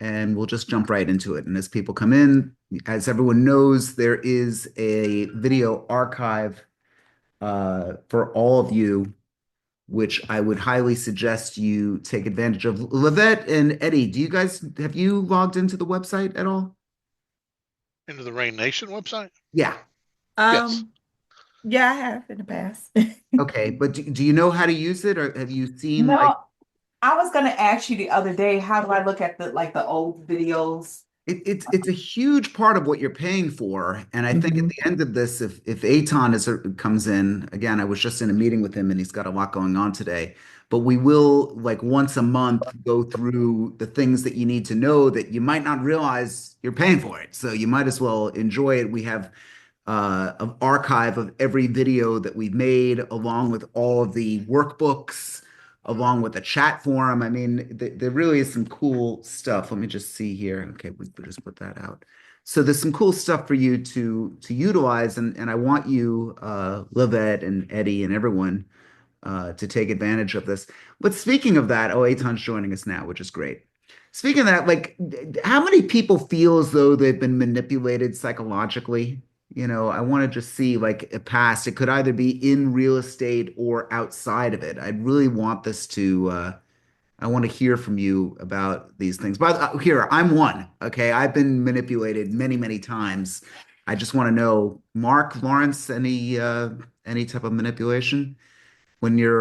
and we'll just jump right into it. And as people come in, as everyone knows, there is a video archive for all of you, which I would highly suggest you take advantage of. Lavette and Eddie, do you guys have you logged into the website at all? Into the Rain Nation website? Yeah. Yes. Um, yeah, I have in the past. Okay, but do you know how to use it, or have you seen like No, I was gonna ask you the other day, how do I look at the old videos? it's a huge part of what you're paying for. And I think at Mhm. the end of this, if Aton comes in, again, I was just in a meeting with him and he's got a lot going on today. But we will like once a month go through the things that you need to know that you might not realize you're paying for it. So you might as well enjoy it. We have an archive of every video that we've made, along with all of the workbooks, along with the chat forum. I mean, there really is some cool stuff. Let me just see here. Okay, we just put that out. So there's some cool stuff for you to utilize, and I want you, Livette and Eddie and everyone, to take advantage of this. But speaking of that, oh, Eitan's joining us now, which is great. Speaking of that, like, how many people feel as though they've been manipulated psychologically? I want to just see like a past. It could either be in real estate or outside of it. I really want this to, I want to hear from you about these things. But here, I'm one. Okay. I've been manipulated many, many times. I just want to know, Mark, Lawrence, any type of manipulation? When you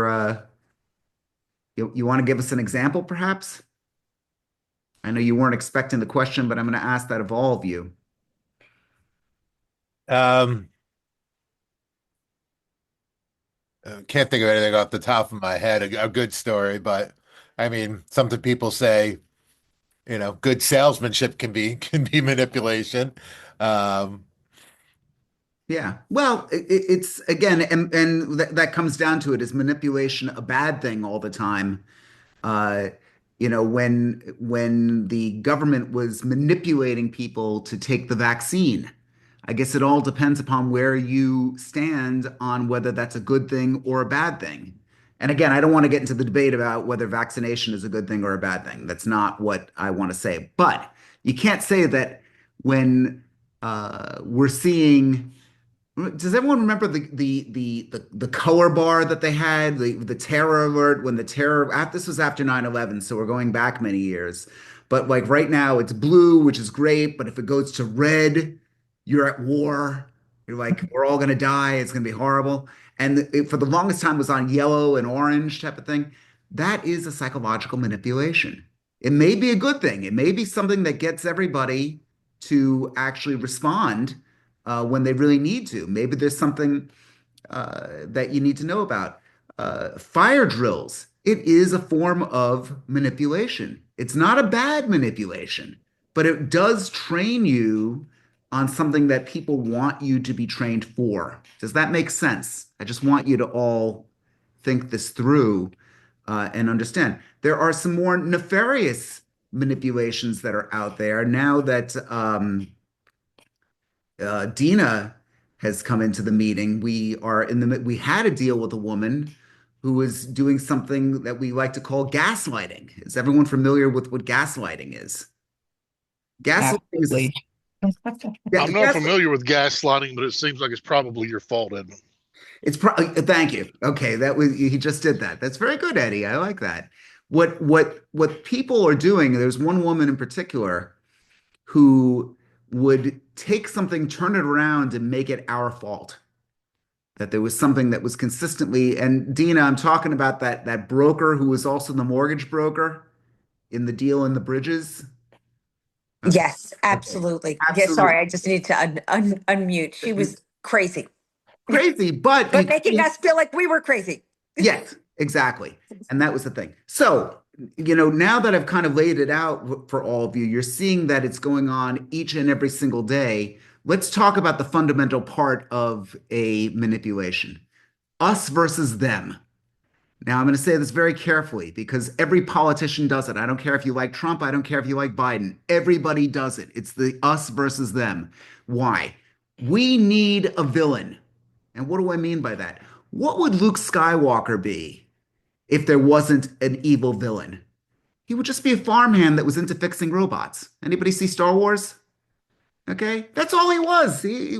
want to give us an example, perhaps? I know you weren't expecting the question, but I'm going to ask that of all of you. Um, can't think of anything off the top of my head, a good story, but I mean, something people say, good salesmanship can be can be manipulation. Um, Yeah. Well, it's again, and that comes down to it. Is manipulation a bad thing all the time? Uh, when the government was manipulating people to take the vaccine, I guess it all depends upon where you stand on whether that's a good thing or a bad thing. And again, I don't want to get into the debate about whether vaccination is a good thing or a bad thing. That's not what I want to say. But you can't say that when we're seeing. Does everyone remember the color bar that they had, the terror alert when the terror this was after 9/11, so we're going back many years. But like right now it's blue, which is great, but if it goes to red, you're at war. You're like, we're all gonna die, it's gonna be horrible. And for the longest time it was on yellow and orange type of thing. That is a psychological manipulation. It may be a good thing. It may be something that gets everybody to actually respond when they really need to. Maybe there's something that you need to know about. Fire drills. It is a form of manipulation. It's not a bad manipulation, but it does train you on something that people want you to be trained for. Does that make sense? I just want you to all think this through and understand. There are some more nefarious manipulations that are out there now that Dina has come into the meeting. We had a deal with a woman who was doing something that we like to call gaslighting. Is everyone familiar with what gaslighting is? Gaslighting is Absolutely. I'm not gas, familiar with gaslighting, but it seems like it's probably your fault, Edmund. it's probably thank you. Okay, that was he just did that. That's very good, Eddie. I like that. What people are doing, there's one woman in particular who would take something, turn it around, and make it our fault. That there was something that was consistently, and Dina, I'm talking about that broker who was also the mortgage broker in the deal in the bridges. Okay, Yes, okay, absolutely. Yeah, absolutely sorry, I just need to unmute. She was crazy, crazy, but but making us feel like we were crazy. yes, exactly. And that was the thing. So, now that I've kind of laid it out for all of you, you're seeing that it's going on each and every single day. Let's talk about the fundamental part of a manipulation. Us versus them. Now, I'm going to say this very carefully because every politician does it. I don't care if you like Trump. I don't care if you like Biden. Everybody does it. It's the us versus them. Why? We need a villain. And what do I mean by that? What would Luke Skywalker be if there wasn't an evil villain? He would just be a farmhand that was into fixing robots. Anybody see Star Wars? Okay, that's all he was. He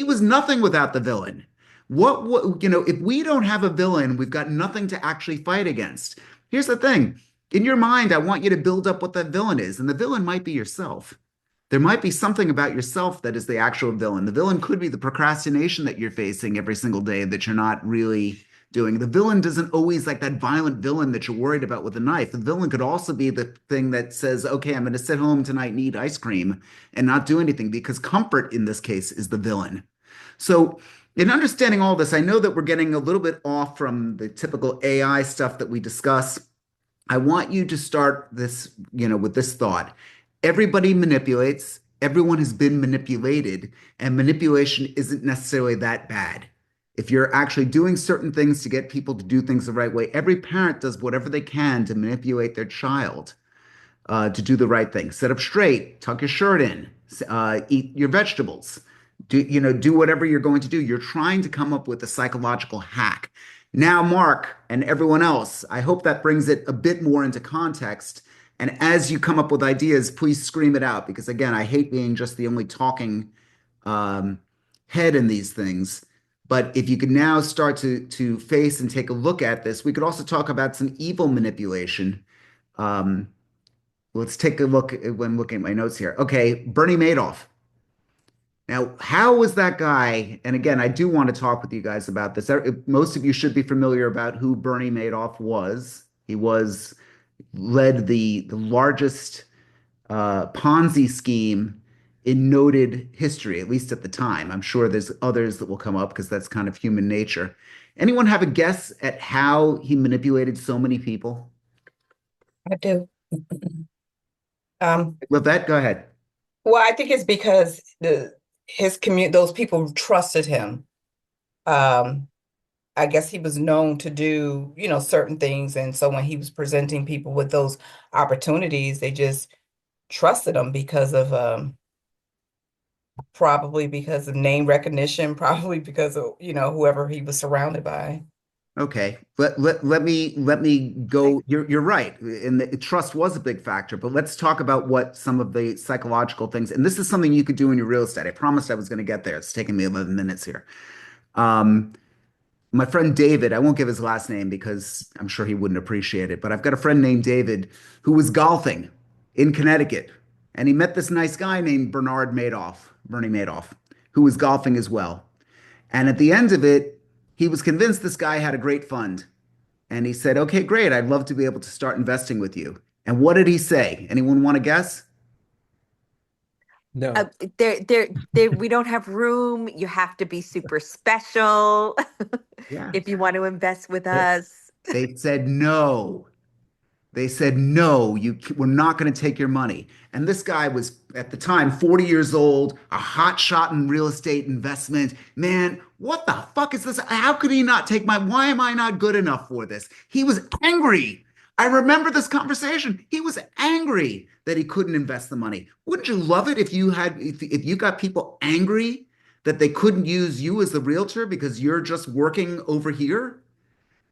was nothing without the villain. If we don't have a villain, we've got nothing to actually fight against. Here's the thing. In your mind, I want you to build up what that villain is, and the villain might be yourself. There might be something about yourself that is the actual villain. The villain could be the procrastination that you're facing every single day that you're not really doing. The villain doesn't always like that violent villain that you're worried about with a knife. The villain could also be the thing that says, okay, I'm going to sit home tonight and eat ice cream and not do anything because comfort in this case is the villain. So, in understanding all this, I know that we're getting a little bit off from the typical AI stuff that we discuss. I want you to start this, with this thought. Everybody manipulates, everyone has been manipulated, and manipulation isn't necessarily that bad. If you're actually doing certain things to get people to do things the right way, every parent does whatever they can to manipulate their child to do the right thing. Sit up straight, tuck your shirt in, eat your vegetables, do whatever you're going to do. You're trying to come up with a psychological hack. Now, Mark and everyone else, I hope that brings it a bit more into context. And as you come up with ideas, please scream it out because again, I hate being just the only talking head in these things. But if you could now start to face and take a look at this, we could also talk about some evil manipulation. Let's take a look when looking at my notes here. Okay, Bernie Madoff. Now, how was that guy? And again, I do want to talk with you guys about this. Most of you should be familiar about who Bernie Madoff was. He led the largest Ponzi scheme in noted history, at least at the time. I'm sure there's others that will come up because that's kind of human nature. Anyone have a guess at how he manipulated so many people? I do. Um, Levette, go ahead. well, I think it's because his community, those people trusted him. Um, I guess he was known to do, certain things, and so when he was presenting people with those opportunities, they just trusted him because of probably because of name recognition, probably because of, whoever he was surrounded by. Okay, let me go. You're right, and trust was a big factor. But let's talk about what some of the psychological things. And this is something you could do in your real estate. I promised I was going to get there. It's taking me 11 minutes here. Um, my friend David, I won't give his last name because I'm sure he wouldn't appreciate it. But I've got a friend named David who was golfing in Connecticut, and he met this nice guy named Bernie Madoff, who was golfing as well. And at the end of it, he was convinced this guy had a great fund. And he said, okay, great. I'd love to be able to start investing with you. And what did he say? Anyone want to guess? No. We don't have room. You have to be super special Yeah. if you want to invest with Yeah. us. They said no. They said, no, we're not going to take your money. And this guy was, at the time, 40 years old, a hot shot in real estate investment. Man, what the fuck is this? How could he not take why am I not good enough for this? He was angry. I remember this conversation. He was angry that he couldn't invest the money. Wouldn't you love it if you got people angry that they couldn't use you as the realtor because you're just working over here?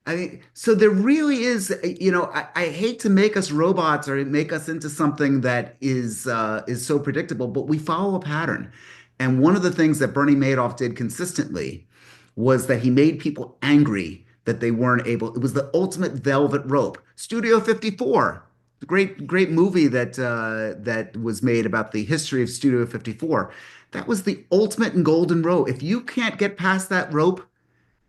I mean, so there really is, I hate to make us robots or make us into something that is so predictable, but we follow a pattern. And one of the things that Bernie Madoff did consistently was that he made people angry that they weren't able. It was the ultimate velvet rope. Studio 54, the great movie that was made about the history of Studio 54. That was the ultimate and golden rope. If you can't get past that rope,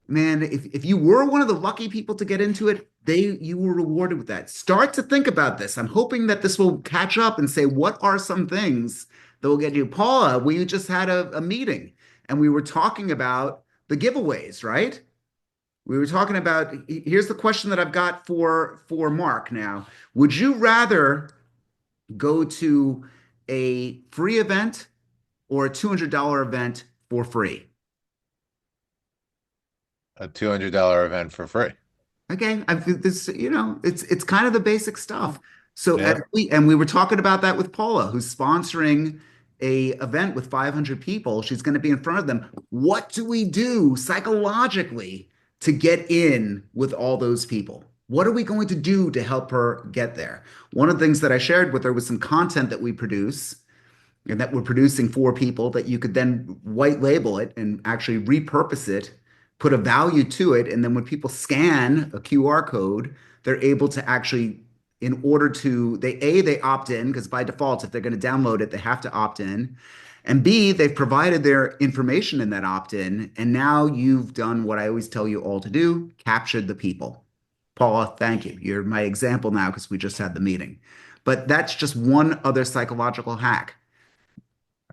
man, if you were one of the lucky people to get into it, you were rewarded with that. Start to think about this. I'm hoping that this will catch up and say, what are some things that will get you? Paula, we just had a meeting and we were talking about the giveaways, right? We were talking about, here's the question that I've got for Mark now. Would you rather go to a free event or a $200 event for free? A $200 event for free. Okay, I think this, it's kind of the basic stuff. So Yeah. we were talking about that with Paula, who's sponsoring a event with 500 people. She's going to be in front of them. What do we do psychologically to get in with all those people? What are we going to do to help her get there? One of the things that I shared with her was some content that we produce and that we're producing for people that you could then white label it and actually repurpose it, put a value to it. And then when people scan a QR code, they're able to actually, in order to, they opt in, because by default, if they're going to download it, they have to opt in. And B, they've provided their information in that opt-in. And now you've done what I always tell you all to do, captured the people. Paula, thank you. You're my example now because we just had the meeting. But that's just one other psychological hack.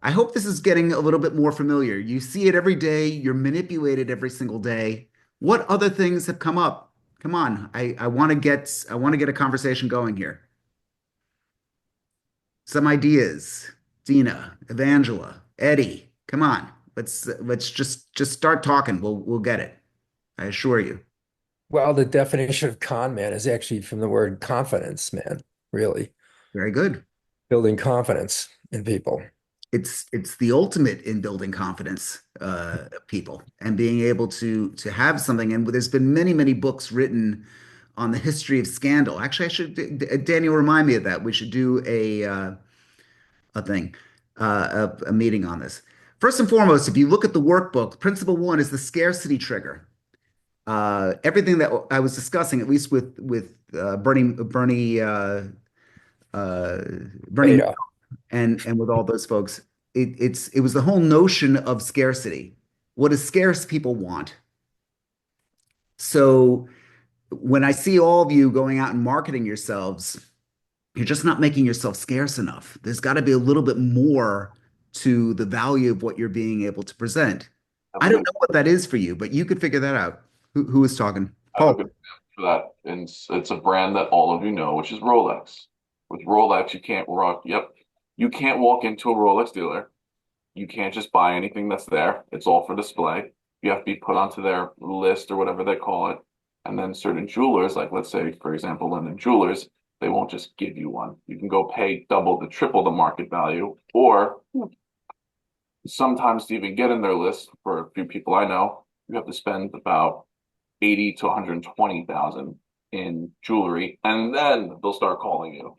I hope this is getting a little bit more familiar. You see it every day. You're manipulated every single day. What other things have come up? Come on. I want to get a conversation going here. Some ideas. Dina, Evangela, Eddie, come on. Let's just start talking. We'll get it. I assure you. Well, the definition of con man is actually from the word confidence, man, really. Very good. Building confidence in people. It's the ultimate in building confidence, people, and being able to have something. And there's been many books written on the history of scandal. Actually, Daniel, remind me of that. We should do a thing, a meeting on this. First and foremost, if you look at the workbook, principle one is the scarcity trigger. Everything that I was discussing, at least with Bernie Yeah. and with all those folks, it was the whole notion of scarcity. What does scarce people want? So when I see all of you going out and marketing yourselves, you're just not making yourself scarce enough. There's got to be a little bit more to the value of what you're being able to present. I don't know what that is for you, but you could figure that out. Who is talking? I have a Paul. good for that. And it's a brand that all of you know, which is Rolex. With Rolex, you can't rock. Yep. You can't walk into a Rolex dealer. You can't just buy anything that's there. It's all for display. You have to be put onto their list or whatever they call it. And then certain jewelers, like let's say, for example, London Jewelers, they won't just give you one. You can go pay double to triple the market value, or sometimes to even get in their list, for a few people I know, you have to spend about 80 to 120,000 in jewelry, and then they'll start calling you.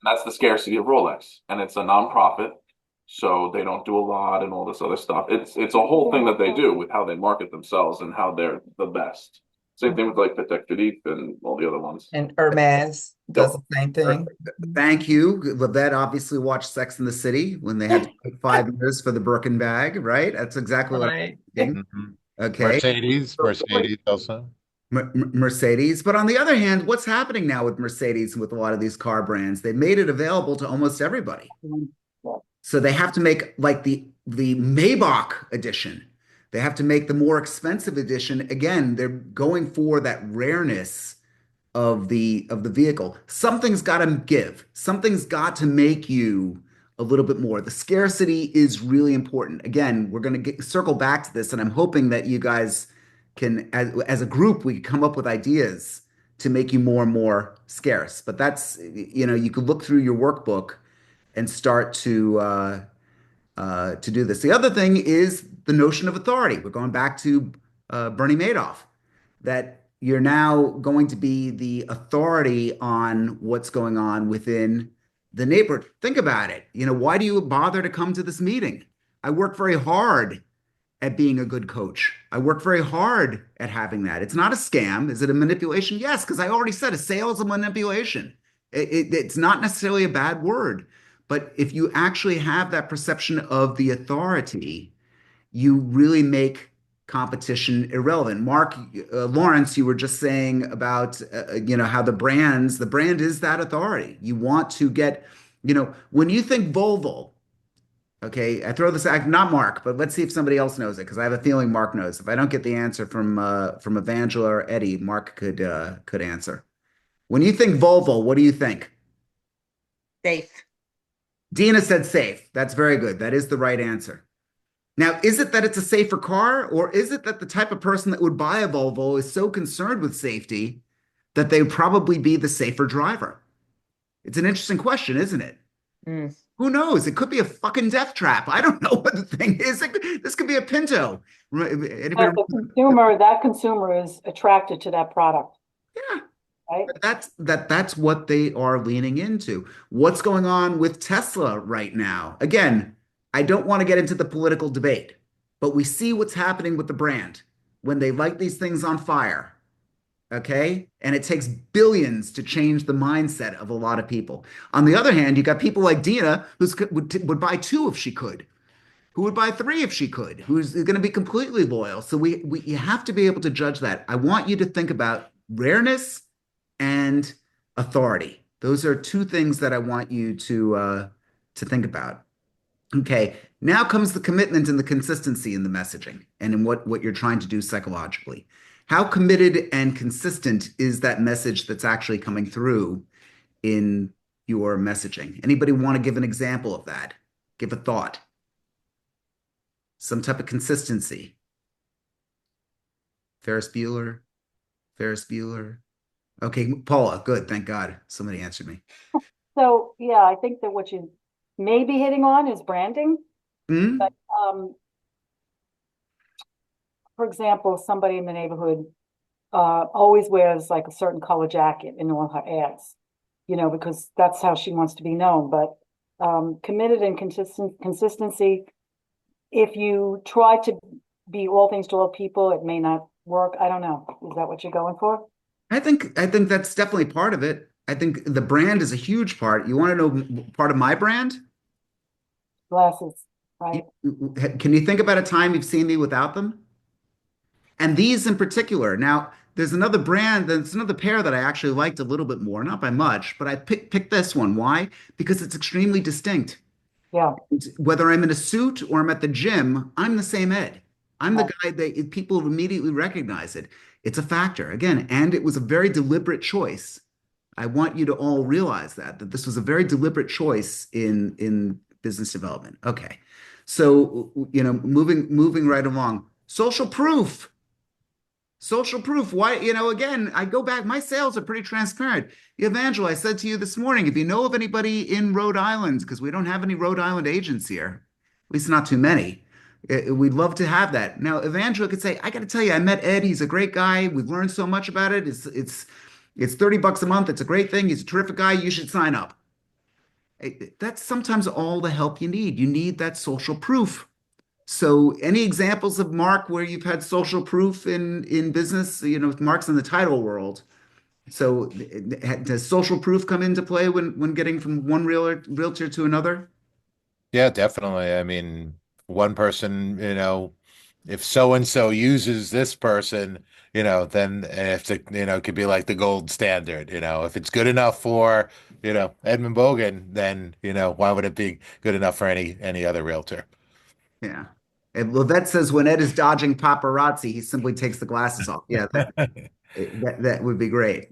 That's the scarcity of Rolex, and it's a nonprofit, so they don't do a lot and all this other stuff. It's a whole thing that they do with how they market themselves and how they're the best. Same thing with like Patek Philippe and all the other ones. And Hermes does the same thing. Thank you. Lavette obviously watched Sex in the City when they had to wait 5 years for the Birkin bag, right? That's exactly what I'm thinking. Okay. Mercedes also. Mercedes. But on the other hand, what's happening now with Mercedes and with a lot of these car brands? They made it available to almost everybody. So they have to make like the Maybach edition. They have to make the more expensive edition. Again, they're going for that rareness of the vehicle. Something's got to give. Something's got to make you a little bit more. The scarcity is really important. Again, we're going to circle back to this, and I'm hoping that you guys can, as a group, we can come up with ideas to make you more and more scarce. But that's, you could look through your workbook and start to do this. The other thing is the notion of authority. We're going back to Bernie Madoff, that you're now going to be the authority on what's going on within the neighborhood. Think about it. Why do you bother to come to this meeting? I work very hard at being a good coach. I work very hard at having that. It's not a scam. Is it a manipulation? Yes, because I already said a sale is a manipulation. It's not necessarily a bad word. But if you actually have that perception of the authority, you really make competition irrelevant. Mark, Lawrence, you were just saying about, how the brand is that authority. You want to get, when you think Volvo, okay, I throw this out, not Mark, but let's see if somebody else knows it, because I have a feeling Mark knows. If I don't get the answer from Evangela or Eddie, Mark could answer. When you think Volvo, what do you think? Safe. Dina said safe. That's very good. That is the right answer. Now, is it that it's a safer car, or is it that the type of person that would buy a Volvo is so concerned with safety that they would probably be the safer driver? It's an interesting question, isn't it? Mm. Who knows? It could be a fucking death trap. I don't know what the thing is. This could be a Pinto. But that consumer is attracted to that product. Yeah. right? That's what they are leaning into. What's going on with Tesla right now? Again, I don't want to get into the political debate, but we see what's happening with the brand when they light these things on fire. Okay. And it takes billions to change the mindset of a lot of people. On the other hand, you got people like Dina would buy two if she could, who would buy three if she could, who's going to be completely loyal. So you have to be able to judge that. I want you to think about rareness and authority. Those are two things that I want you to think about. Okay, now comes the commitment and the consistency in the messaging and in what you're trying to do psychologically. How committed and consistent is that message that's actually coming through in your messaging? Anybody want to give an example of that? Give a thought. Some type of consistency. Ferris Bueller. Ferris Bueller. Okay, Paula, good. Thank God. Somebody answered me. So, yeah, I think that what you may be hitting on is branding. Hmm? But for example, somebody in the neighborhood always wears like a certain color jacket in all her ads, because that's how she wants to be known. But committed and consistency, if you try to be all things to all people, it may not work. I don't know. Is that what you're going for? I think that's definitely part of it. I think the brand is a huge part. You want to know part of my brand? Glasses, right? Can you think about a time you've seen me without them? And these in particular. Now, there's another brand, there's another pair that I actually liked a little bit more, not by much, but I picked this one. Why? Because it's extremely distinct. Yeah. Whether I'm in a suit or I'm at the gym, I'm the same Ed. I'm the guy that people immediately recognize it. It's a factor again, and it was a very deliberate choice. I want you to all realize that this was a very deliberate choice in business development. Okay, so moving right along, social proof. Social proof. Why, again, I go back, my sales are pretty transparent. Evangel, I said to you this morning, if you know of anybody in Rhode Island, because we don't have any Rhode Island agents here, at least not too many, we'd love to have that. Now, Evangel could say, I got to tell you, I met Ed. He's a great guy. We've learned so much about it. It's $30 a month. It's a great thing. He's a terrific guy. You should sign up. That's sometimes all the help you need. You need that social proof. So, any examples of Mark where you've had social proof in business? Mark's in the title world. So, does social proof come into play when getting from one realtor to another? Yeah, definitely. I mean, one person, if so and so uses this person, then if it could be like the gold standard. If it's good enough for, Edmund Bogen, then, why would it be good enough for any other realtor? Yeah. And Levette says when Ed is dodging paparazzi, he simply takes the glasses off. Yeah, that would be great.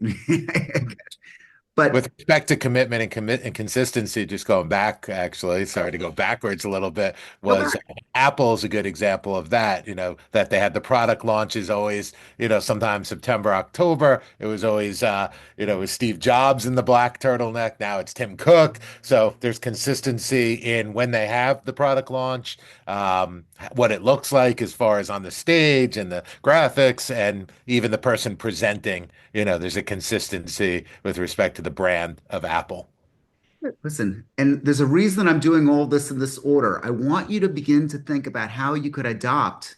But With respect to commitment and consistency, just going back, actually, sorry to go backwards a little bit, was Apple is a good example of that, that they had the product launches always, sometimes September, October. It was always, it was Steve Jobs in the black turtleneck. Now it's Tim Cook. So there's consistency in when they have the product launch, what it looks like as far as on the stage and the graphics, and even the person presenting. There's a consistency with respect to the brand of Apple. listen, and there's a reason I'm doing all this in this order. I want you to begin to think about how you could adopt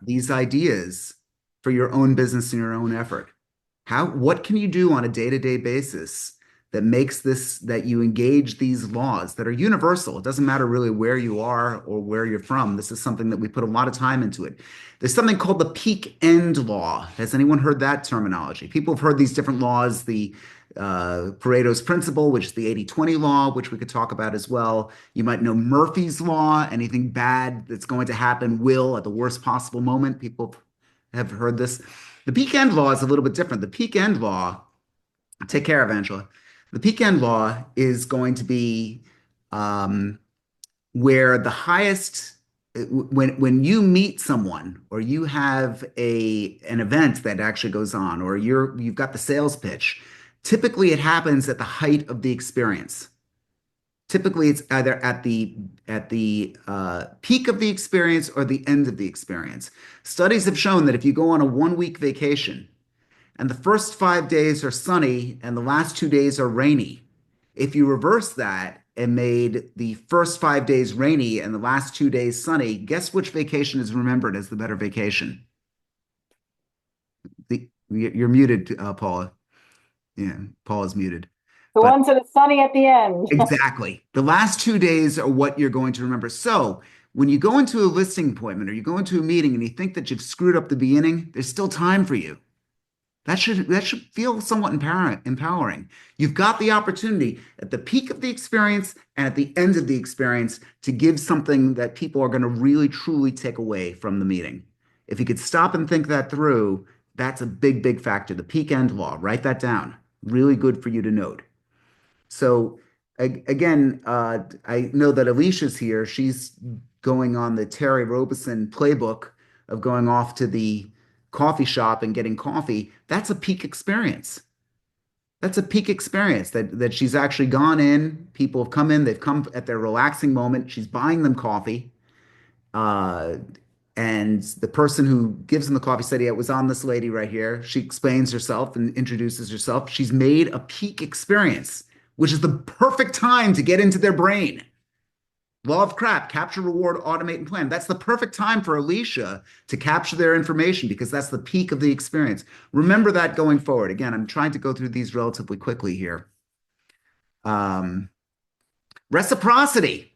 these ideas for your own business and your own effort. What can you do on a day-to-day basis that makes that you engage these laws that are universal? It doesn't matter really where you are or where you're from. This is something that we put a lot of time into it. There's something called the peak end law. Has anyone heard that terminology? People have heard these different laws, the Pareto's principle, which is the 80-20 law, which we could talk about as well. You might know Murphy's law. Anything bad that's going to happen will at the worst possible moment. People have heard this. The peak end law is a little bit different. The peak end law, take care of Angela. The peak end law is going to be where the highest, when you meet someone or you have an event that actually goes on, or you've got the sales pitch, typically it happens at the height of the experience. Typically, it's either at the peak of the experience or the end of the experience. Studies have shown that if you go on a 1-week vacation and the first 5 days are sunny and the last 2 days are rainy. If you reverse that and made the first 5 days rainy and the last 2 days sunny, guess which vacation is remembered as the better vacation? You're muted, Paula. Yeah, Paula's muted. The But ones that are sunny at the end. exactly. The last 2 days are what you're going to remember. So when you go into a listing appointment or you go into a meeting and you think that you've screwed up the beginning, there's still time for you. That should feel somewhat empowering. You've got the opportunity at the peak of the experience and at the end of the experience to give something that people are going to really truly take away from the meeting. If you could stop and think that through, that's a big, big factor. The peak end law, write that down. Really good for you to note. So again, I know that Alicia's here. She's going on the Terry Robeson playbook of going off to the coffee shop and getting coffee. That's a peak experience. That's a peak experience that she's actually gone in. People have come in, they've come at their relaxing moment. She's buying them coffee. And the person who gives them the coffee said, yeah, it was on this lady right here. She explains herself and introduces herself. She's made a peak experience, which is the perfect time to get into their brain. Law of crap, capture, reward, automate, and plan. That's the perfect time for Alicia to capture their information because that's the peak of the experience. Remember that going forward. Again, I'm trying to go through these relatively quickly here. Reciprocity.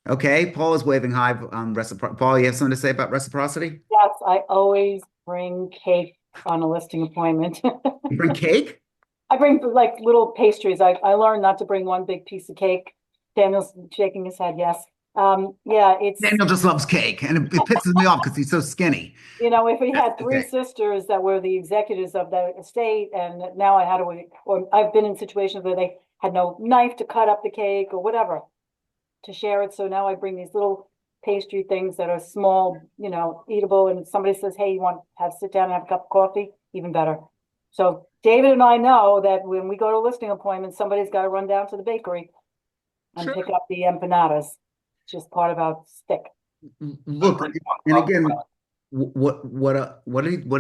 Okay, Paul is waving hi on reciprocity. Paul, you have something to say about reciprocity? Yes, I always bring cake on a listing appointment. You bring cake? I bring like little pastries. I learned not to bring one big piece of cake. Daniel's shaking his head, yes. Yeah, it's Daniel just loves cake, and it pisses me off because he's so skinny. if we had three Okay. sisters that were the executives of the estate, and now I had to, or I've been in situations where they had no knife to cut up the cake or whatever to share it. So now I bring these little pastry things that are small, eatable. And if somebody says, hey, you want to sit down and have a cup of coffee? Even better. So David and I know that when we go to listing appointments, somebody's got to run down to the bakery and Sure. pick up the empanadas. It's just part of our stick. Look, and again, what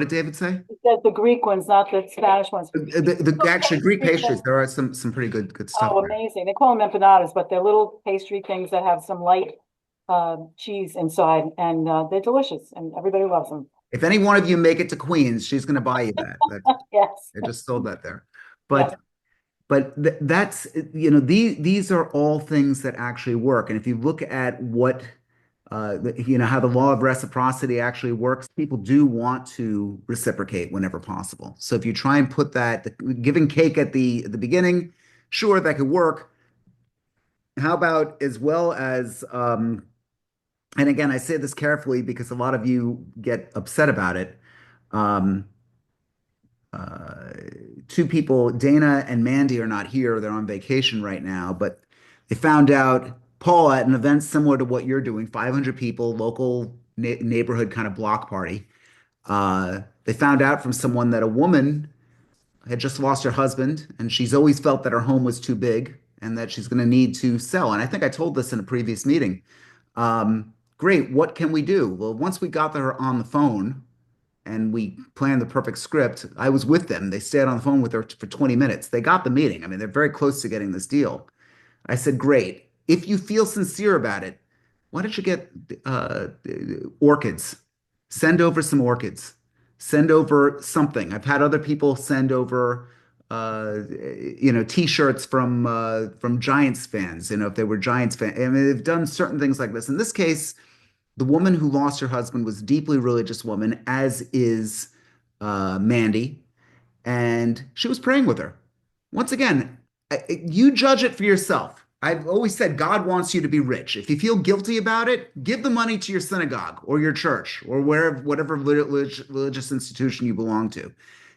did David say? He says the Greek ones, not the Spanish ones. The actually Greek pastries, there are some pretty good stuff Oh, there. amazing. They call them empanadas, but they're little pastry things that have some light cheese inside, and they're delicious, and everybody loves them. If any one of you make it to Queens, she's going to buy you that. Yes. I just sold that there. Yeah. But that's, these are all things that actually work. And if you look at what, how the law of reciprocity actually works, people do want to reciprocate whenever possible. So if you try and put that, giving cake at the beginning, sure, that could work. How about as well as, and again, I say this carefully because a lot of you get upset about it. Two people, Dana and Mandy, are not here. They're on vacation right now, but they found out, Paula, at an event similar to what you're doing, 500 people, local neighborhood kind of block party. They found out from someone that a woman had just lost her husband, and she's always felt that her home was too big and that she's going to need to sell. And I think I told this in a previous meeting. Great, what can we do? Well, once we got her on the phone and we planned the perfect script, I was with them. They stayed on the phone with her for 20 minutes. They got the meeting. I mean, they're very close to getting this deal. I said, great. If you feel sincere about it, why don't you get orchids? Send over some orchids. Send over something. I've had other people send over T-shirts from Giants fans, if they were Giants fans. I mean, they've done certain things like this. In this case, the woman who lost her husband was a deeply religious woman, as is Mandy, and she was praying with her. Once again, you judge it for yourself. I've always said God wants you to be rich. If you feel guilty about it, give the money to your synagogue or your church or whatever religious institution you belong to.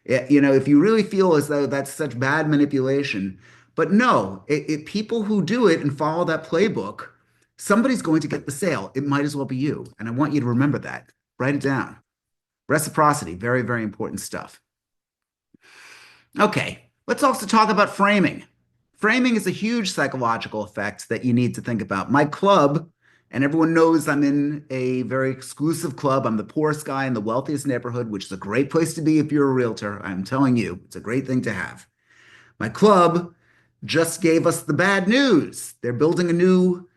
If you really feel as though that's such bad manipulation, but no, people who do it and follow that playbook, somebody's going to get the sale. It might as well be you. And I want you to remember that. Write it down. Reciprocity, very, very important stuff. Okay, let's also talk about framing. Framing is a huge psychological effect that you need to think about. My club And everyone knows I'm in a very exclusive club. I'm the poorest guy in the wealthiest neighborhood, which is a great place to be if you're a realtor. I'm telling you, it's a great thing to have. My club just gave us the bad news. They're building a new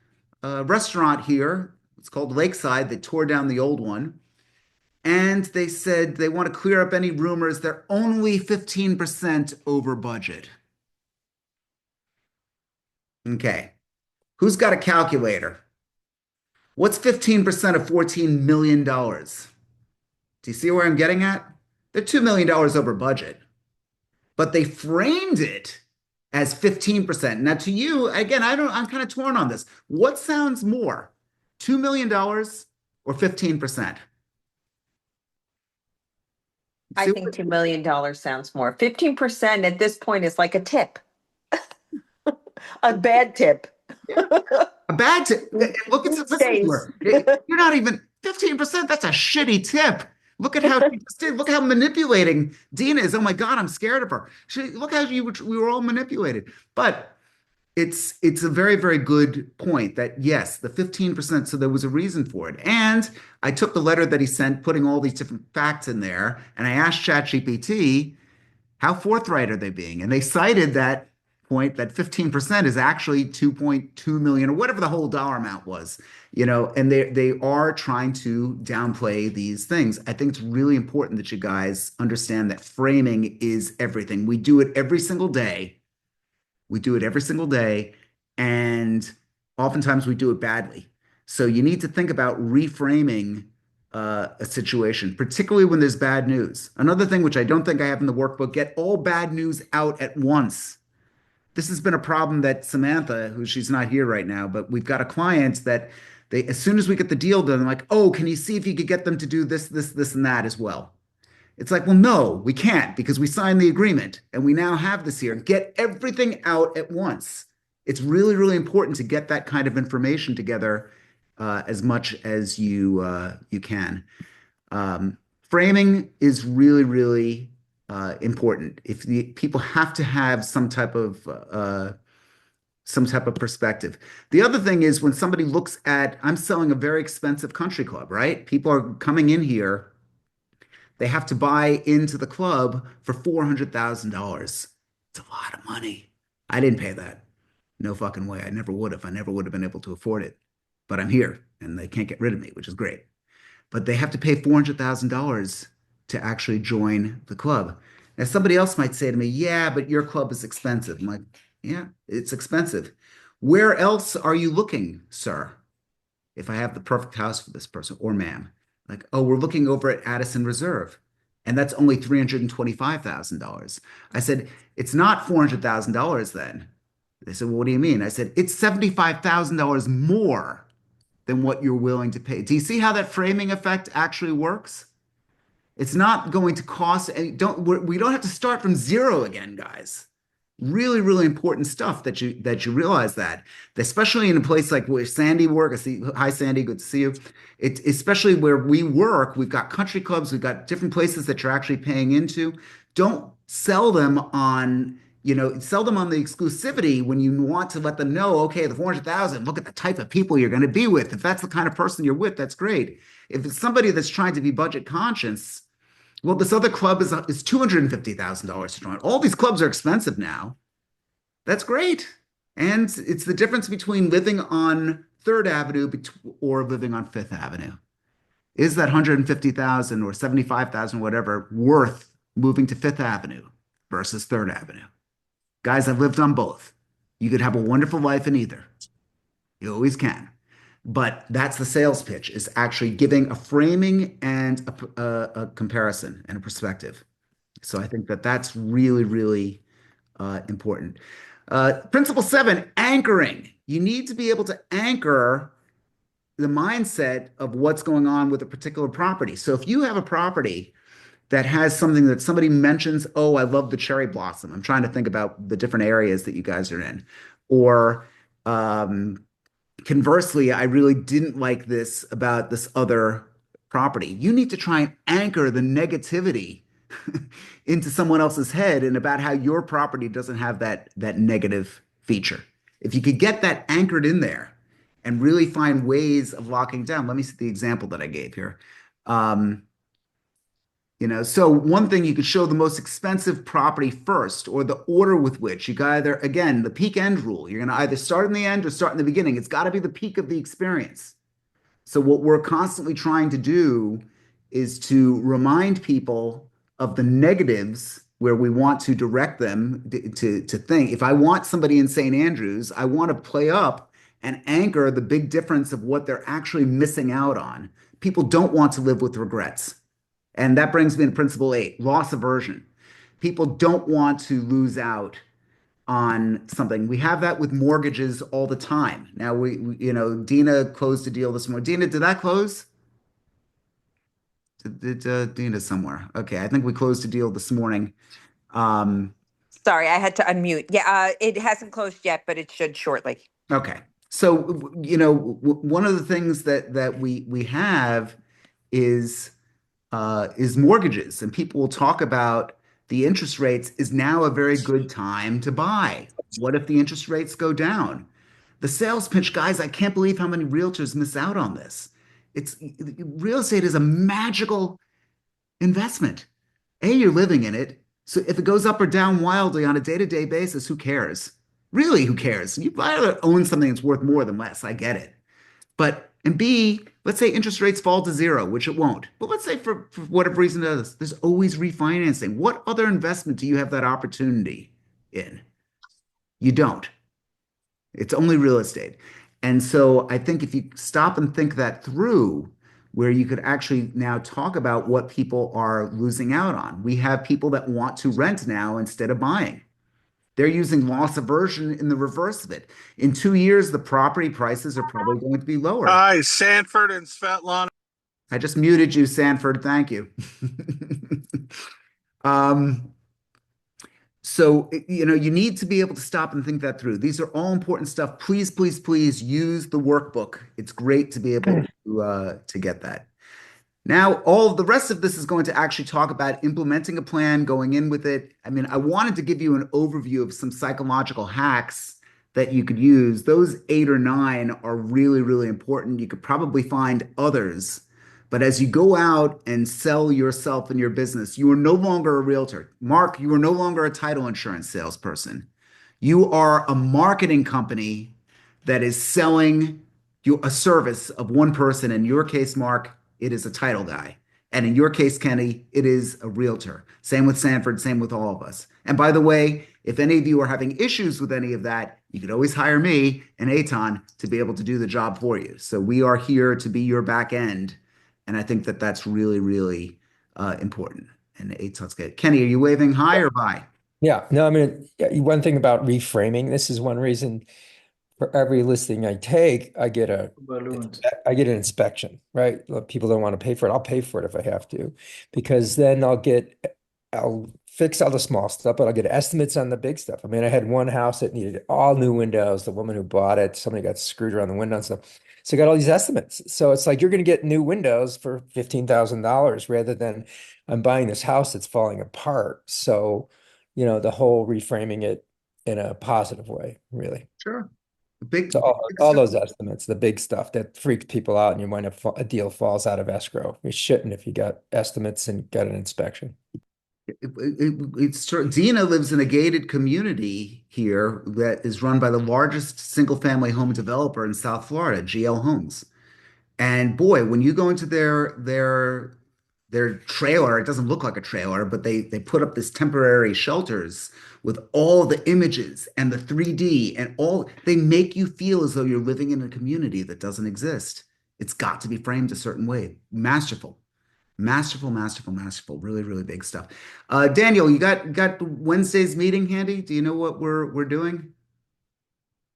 restaurant here. It's called Lakeside. They tore down the old one. And they said they want to clear up any rumors. They're only 15% over budget. Okay. Who's got a calculator? What's 15% of $14 million? Do you see where I'm getting at? They're $2 million over budget, but they framed it as 15%. Now, to you, again, I'm kind of torn on this. What sounds more, $2 million or 15%? I think $2 million sounds more. 15% at this point is like a tip, a bad tip. A bad tip. Look at this. You're not even 15%. That's a shitty tip. Look at how she just did. Look how manipulating Dina is. Oh my God, I'm scared of her. Look how we were all manipulated. But it's a very, very good point that yes, the 15%. So there was a reason for it. And I took the letter that he sent, putting all these different facts in there, and I asked ChatGPT, how forthright are they being? And they cited that point that 15% is actually 2.2 million or whatever the whole dollar amount was, and they are trying to downplay these things. I think it's really important that you guys understand that framing is everything. We do it every single day. We do it every single day, and oftentimes we do it badly. So you need to think about reframing a situation, particularly when there's bad news. Another thing, which I don't think I have in the workbook, get all bad news out at once. This has been a problem that Samantha, who she's not here right now, but we've got a client that as soon as we get the deal done, they're like, oh, can you see if you could get them to do this, this, and that as well? It's like, well, no, we can't because we signed the agreement and we now have this here. Get everything out at once. It's really, really important to get that kind of information together as much as you can. Framing is really, really important. If the people have to have some type of perspective. The other thing is when somebody looks at, I'm selling a very expensive country club, right? People are coming in here. They have to buy into the club for $400,000. It's a lot of money. I didn't pay that. No fucking way. I never would have. I never would have been able to afford it. But I'm here and they can't get rid of me, which is great. But they have to pay $400,000 to actually join the club. Now, somebody else might say to me, yeah, but your club is expensive. I'm like, yeah, it's expensive. Where else are you looking, sir? If I have the perfect house for this person or ma'am. Like, oh, we're looking over at Addison Reserve, and that's only $325,000. I said, it's not $400,000 then. They said, well, what do you mean? I said, it's $75,000 more than what you're willing to pay. Do you see how that framing effect actually works? It's not going to cost, we don't have to start from zero again, guys. Really, really important stuff that you realize that, especially in a place like where Sandy works. Hi, Sandy, good to see you. Especially where we work, we've got country clubs, we've got different places that you're actually paying into. Don't sell them on, sell them on the exclusivity when you want to let them know, okay, the 400,000, look at the type of people you're going to be with. If that's the kind of person you're with, that's great. If it's somebody that's trying to be budget conscious, well, this other club is $250,000 to join. All these clubs are expensive now. That's great. And it's the difference between living on 3rd Avenue or living on 5th Avenue. Is that 150,000 or 75,000, whatever, worth moving to 5th Avenue versus 3rd Avenue? Guys, I've lived on both. You could have a wonderful life in either. You always can. But that's the sales pitch, is actually giving a framing and a comparison and a perspective. So I think that that's really, really important. Principle 7, anchoring. You need to be able to anchor the mindset of what's going on with a particular property. So if you have a property that has something that somebody mentions, oh, I love the cherry blossom. I'm trying to think about the different areas that you guys are in. Or conversely, I really didn't like this about this other property. You need to try and anchor the negativity into someone else's head and about how your property doesn't have that negative feature. If you could get that anchored in there and really find ways of locking down. Let me see the example that I gave here. So one thing, you could show the most expensive property first, or the order with which you got either, again, the peak end rule. You're going to either start in the end or start in the beginning. It's got to be the peak of the experience. So what we're constantly trying to do is to remind people of the negatives where we want to direct them to think. If I want somebody in St. Andrews, I want to play up and anchor the big difference of what they're actually missing out on. People don't want to live with regrets. And that brings me to principle 8, loss aversion. People don't want to lose out on something. We have that with mortgages all the time. Now Dina closed a deal this morning. Dina, did that close? Dina somewhere? Okay, I think we closed a deal this morning. Sorry, I had to unmute. Yeah, it hasn't closed yet, but it should shortly. Okay. So, one of the things that we have is mortgages, and people will talk about the interest rates. Is now a very good time to buy? What if the interest rates go down? The sales pitch, guys, I can't believe how many realtors miss out on this. Real estate is a magical investment. You're living in it. So if it goes up or down wildly on a day-to-day basis, who cares? Really, who cares? You either own something that's worth more than less. I get it. And B, let's say interest rates fall to zero, which it won't. But let's say for whatever reason it does, there's always refinancing. What other investment do you have that opportunity in? You don't. It's only real estate. And so I think if you stop and think that through, where you could actually now talk about what people are losing out on. We have people that want to rent now instead of buying. They're using loss aversion in the reverse of it. In 2 years, the property prices are probably going to be lower. Hi, Sanford and Svetlana. I just muted you, Sanford. Thank you. So, you need to be able to stop and think that through. These are all important stuff. Please, please, please use the workbook. It's great to be able to get that. Now, all of the rest of this is going to actually talk about implementing a plan, going in with it. I mean, I wanted to give you an overview of some psychological hacks that you could use. Those 8 or 9 are really, really important. You could probably find others. But as you go out and sell yourself and your business, you are no longer a realtor. Mark, you are no longer a title insurance salesperson. You are a marketing company that is selling you a service of one person. In your case, Mark, it is a title guy. And in your case, Kenny, it is a realtor. Same with Sanford, same with all of us. And by the way, if any of you are having issues with any of that, you could always hire me and Eitan to be able to do the job for you. So we are here to be your back end. And I think that that's really, really important. And Eitan's good. Kenny, are you waving hi or bye? Yeah, no, I mean, one thing about reframing, this is one reason for every listing I take, I get an inspection, right? People don't want to pay for it. I'll pay for it if I have to, because then I'll fix all the small stuff, but I'll get estimates on the big stuff. I mean, I had one house that needed all new windows. The woman who bought it, somebody got screwed around the window and stuff. So I got all these estimates. So it's like, you're going to get new windows for $15,000 rather than I'm buying this house that's falling apart. So, the whole reframing it in a positive way, really. Sure. So all those estimates, the big stuff that freaks people out, and you wind up a deal falls out of escrow. You shouldn't if you got estimates and got an inspection. It's true. Dina lives in a gated community here that is run by the largest single-family home developer in South Florida, GL Homes. And boy, when you go into their trailer, it doesn't look like a trailer, but they put up this temporary shelters with all the images and the 3D and all. They make you feel as though you're living in a community that doesn't exist. It's got to be framed a certain way. Masterful. Masterful, masterful, masterful. Really, really big stuff. Daniel, you got Wednesday's meeting handy? Do you know what we're doing?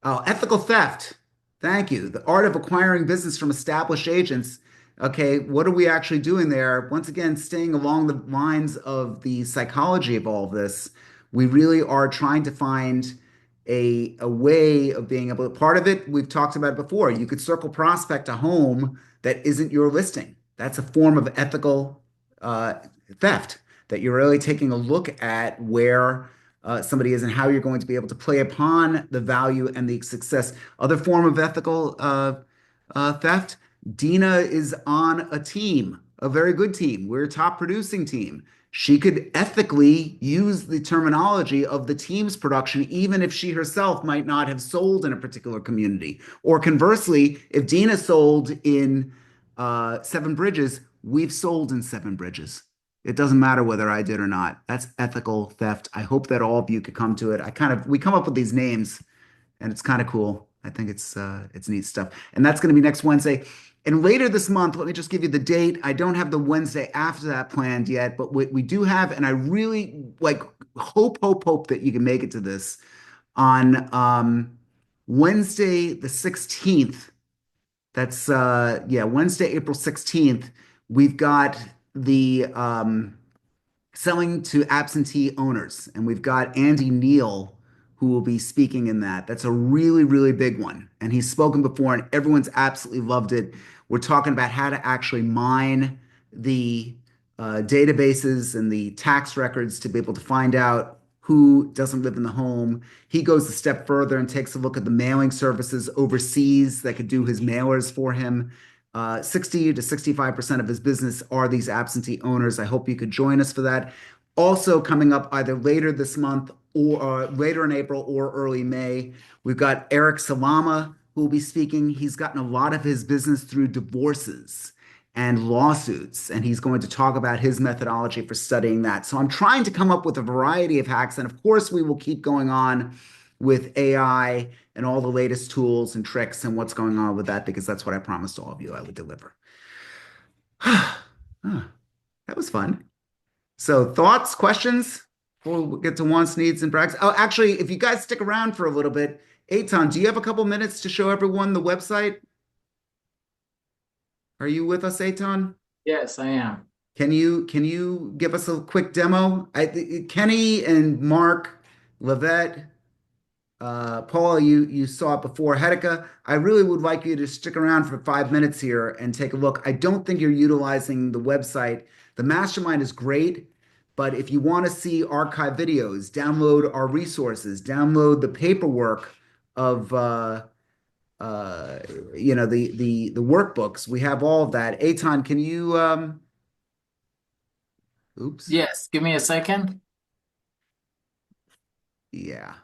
Oh, ethical theft. Thank you. The art of acquiring business from established agents. Okay, what are we actually doing there? Once again, staying along the lines of the psychology of all of this, we really are trying to find a way of being able to, part of it, we've talked about it before. You could circle prospect a home that isn't your listing. That's a form of ethical theft, that you're really taking a look at where somebody is and how you're going to be able to play upon the value and the success. Other form of ethical theft. Dina is on a team, a very good team. We're a top producing team. She could ethically use the terminology of the team's production, even if she herself might not have sold in a particular community. Or conversely, if Dina sold in Seven Bridges, we've sold in Seven Bridges. It doesn't matter whether I did or not. That's ethical theft. I hope that all of you could come to it. We come up with these names and it's kind of cool. I think it's neat stuff. And that's going to be next Wednesday. And later this month, let me just give you the date. I don't have the Wednesday after that planned yet, but we do have, and I really hope that you can make it to this on Wednesday the 16th. That's Wednesday, April 16th. We've got the selling to absentee owners, and we've got Andy Neal who will be speaking in that. That's a really, really big one. And he's spoken before, and everyone's absolutely loved it. We're talking about how to actually mine the databases and the tax records to be able to find out who doesn't live in the home. He goes a step further and takes a look at the mailing services overseas that could do his mailers for him. 60 to 65% of his business are these absentee owners. I hope you could join us for that. Also coming up either later this month or later in April or early May, we've got Eric Salama who will be speaking. He's gotten a lot of his business through divorces and lawsuits, and he's going to talk about his methodology for studying that. So I'm trying to come up with a variety of hacks, and of course we will keep going on with AI and all the latest tools and tricks and what's going on with that, because that's what I promised all of you I would deliver. That was fun. So thoughts, questions before we get to wants, needs, and brags? Oh, actually, if you guys stick around for a little bit, Eitan, do you have a couple minutes to show everyone the website? Are you with us, Eitan? Yes, I am. Can you give us a quick demo? Kenny and Mark, Levette, Paul, you saw it before. Hedeka, I really would like you to stick around for 5 minutes here and take a look. I don't think you're utilizing the website. The mastermind is great, but if you want to see archive videos, download our resources, download the paperwork of the workbooks. We have all of that. Eitan, can you oops. Yes, give me a second. Yeah.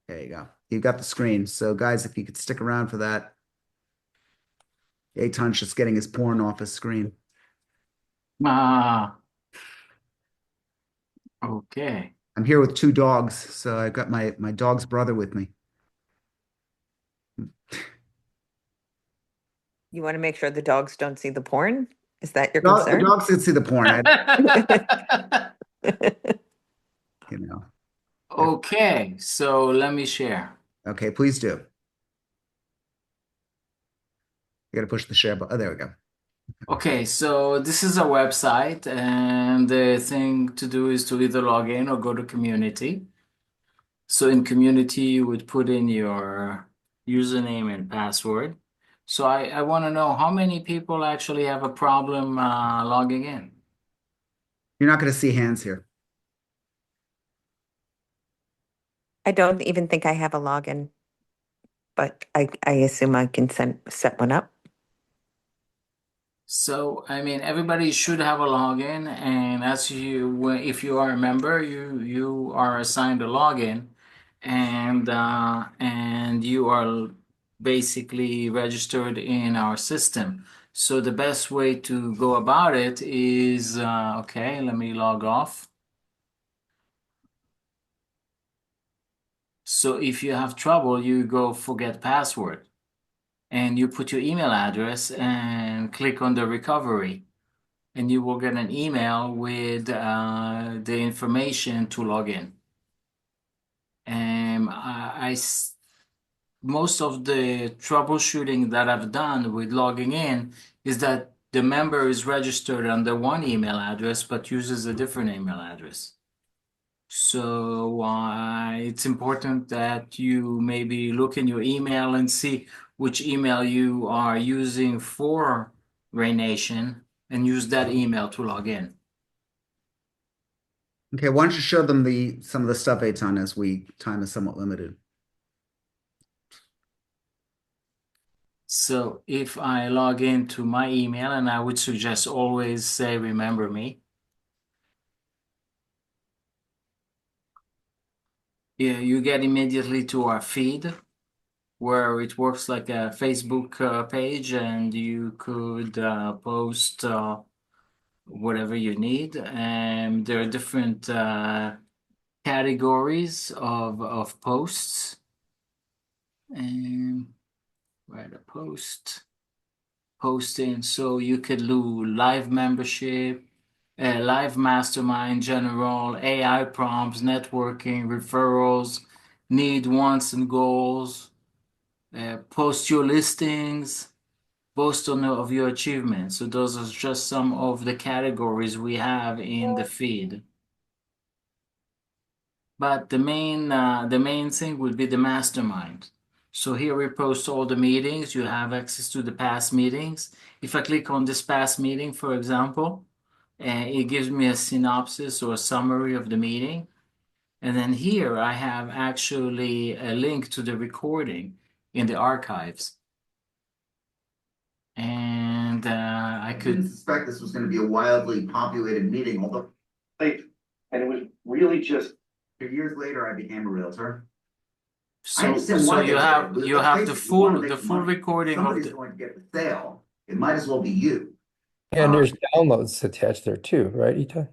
There you go. You've got the screen. So guys, if you could stick around for that. Eitan's just getting his porn off his screen. Okay. I'm here with 2 dogs, so I've got my dog's brother with me. You want to make sure the dogs don't see the porn? Is that your The concern? dogs can see the porn. You know. Okay, so let me share. Okay, please do. You got to push the share button. Oh, there we go. Okay, so this is a website, and the thing to do is to either log in or go to community. So in community, you would put in your username and password. So I want to know how many people actually have a problem logging in. You're not going to see hands here. I don't even think I have a login, but I assume I can set one up. So, I mean, everybody should have a login, and if you are a member, you are assigned a login, and you are basically registered in our system. So the best way to go about it is, okay, let me log off. So if you have trouble, you go forget password, and you put your email address and click on the recovery, and you will get an email with the information to log in. And most of the troubleshooting that I've done with logging in is that the member is registered under one email address but uses a different email address. So it's important that you maybe look in your email and see which email you are using for Ray Nation and use that email to log in. Okay, why don't you show them some of the stuff, Eitan, as time is somewhat limited. So if I log into my email, and I would suggest always say, remember me. Yeah, you get immediately to our feed where it works like a Facebook page, and you could post whatever you need. And there are different categories of posts. And write a post. Posting, so you could do live membership, live mastermind, general, AI prompts, networking, referrals, need, wants, and goals, post your listings, boast of your achievements. So those are just some of the categories we have in the feed. But the main thing would be the mastermind. So here we post all the meetings. You have access to the past meetings. If I click on this past meeting, for example, it gives me a synopsis or a summary of the meeting. And then here I have actually a link to the recording in the archives. And I didn't could, suspect this was going to be a wildly populated meeting, although and it was really just 2 years later I became a realtor. I so understand so why you they have did it. you Let's have face the it, you want to full make the full money. recording of Somebody's the going to get the sale. It might as well be you. And there's downloads attached there too, right, Ita?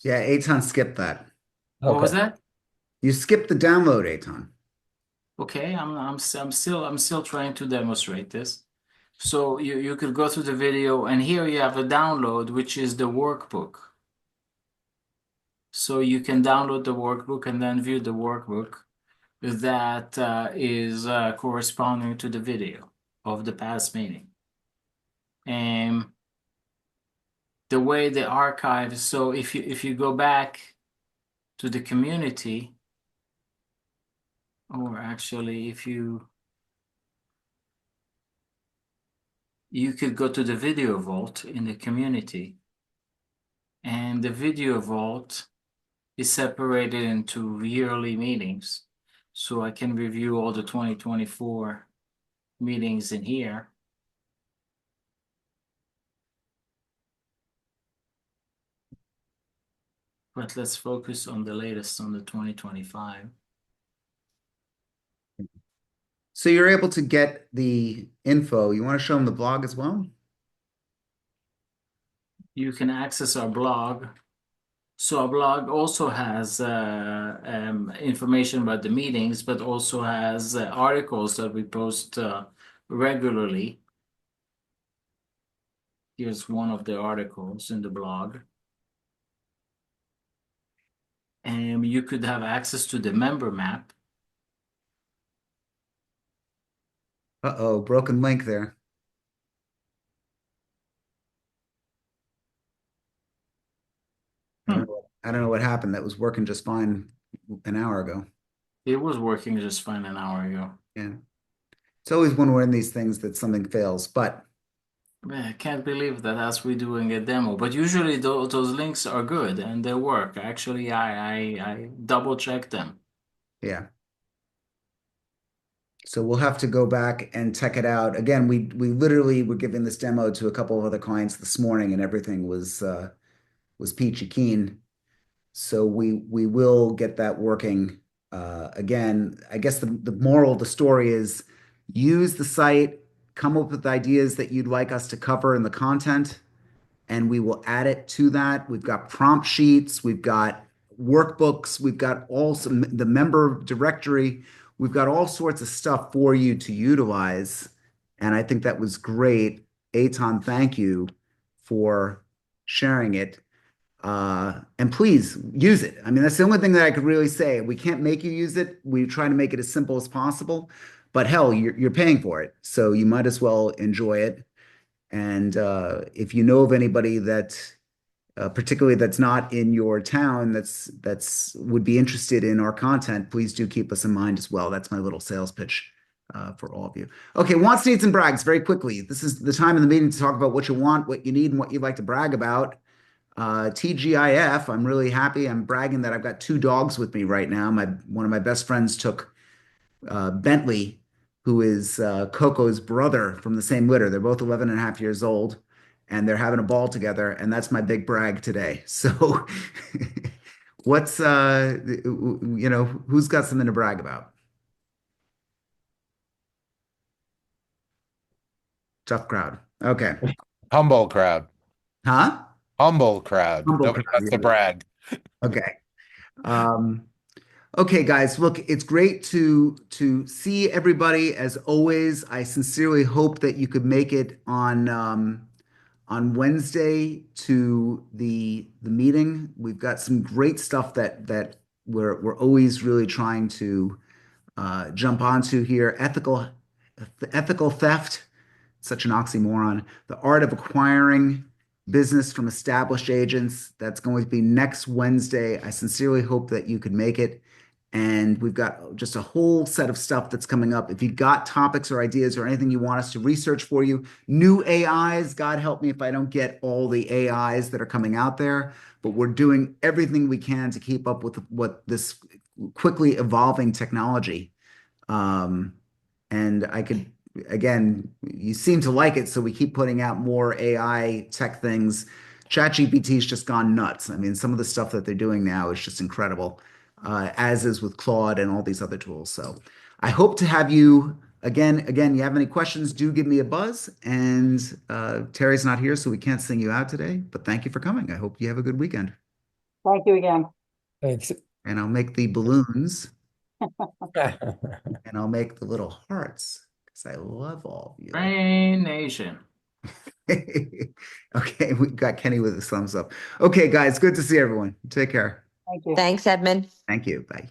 Yeah, Aton skipped that. what was Okay. that? You skipped the download, Aton. Okay, I'm still trying to demonstrate this. So you could go through the video, and here you have a download, which is the workbook. So you can download the workbook and then view the workbook that is corresponding to the video of the past meeting. And the way the archive, so if you go back to the community, or actually if you could go to the video vault in the community, and the video vault is separated into yearly meetings. So I can review all the 2024 meetings in here. But let's focus on the latest, on the 2025. So you're able to get the info. You want to show them the blog as well? You can access our blog. So our blog also has information about the meetings, but also has articles that we post regularly. Here's one of the articles in the blog. And you could have access to the member map. Uh-oh, broken link there. I don't know what happened. That was working just fine an hour ago. It was working just fine an hour ago. Yeah. It's always when we're in these things that something fails, but I can't believe that as we're doing a demo, but usually those links are good and they work. Actually, I double check them. yeah. So we'll have to go back and check it out. Again, we literally were giving this demo to a couple of other clients this morning and everything was peachy keen. So we will get that working. Again, I guess the moral of the story is use the site, come up with ideas that you'd like us to cover in the content, and we will add it to that. We've got prompt sheets, we've got workbooks, we've got the member directory, we've got all sorts of stuff for you to utilize. And I think that was great. Eitan, thank you for sharing it. And please use it. I mean, that's the only thing that I could really say. We can't make you use it. We try to make it as simple as possible, but hell, you're paying for it. So you might as well enjoy it. And if you know of anybody that, particularly that's not in your town, that's would be interested in our content, please do keep us in mind as well. That's my little sales pitch for all of you. Okay, wants, needs, and brags very quickly. This is the time in the meeting to talk about what you want, what you need, and what you'd like to brag about. TGIF, I'm really happy. I'm bragging that I've got 2 dogs with me right now. One of my best friends took Bentley, who is Coco's brother from the same litter. They're both 11 and a half years old, and they're having a ball together. And that's my big brag today. So what's, who's got something to brag about? Tough crowd. Okay. Humble crowd. Huh? Humble crowd. Humble Nobody crowd. wants to Yeah. brag. Okay. Um, okay, guys, look, it's great to see everybody as always. I sincerely hope that you could make it on Wednesday to the meeting. We've got some great stuff that we're always really trying to jump onto here. Ethical theft, such an oxymoron. The art of acquiring business from established agents. That's going to be next Wednesday. I sincerely hope that you could make it. And we've got just a whole set of stuff that's coming up. If you've got topics or ideas or anything you want us to research for you, new AIs, God help me if I don't get all the AIs that are coming out there, but we're doing everything we can to keep up with what this quickly evolving technology. And I could, again, you seem to like it, so we keep putting out more AI tech things. ChatGPT's just gone nuts. I mean, some of the stuff that they're doing now is just incredible, as is with Claude and all these other tools. So I hope to have you again. You have any questions, do give me a buzz. And Terry's not here, so we can't sing you out today, but thank you for coming. I hope you have a good weekend. Thank you again. Thanks. And I'll make the balloons and I'll make the little hearts because I love all of you. Rain Nation. Okay, we got Kenny with his thumbs up. Okay, guys, good to see everyone. Take care. Thank you. Thanks, Edmund. Thank you. Bye.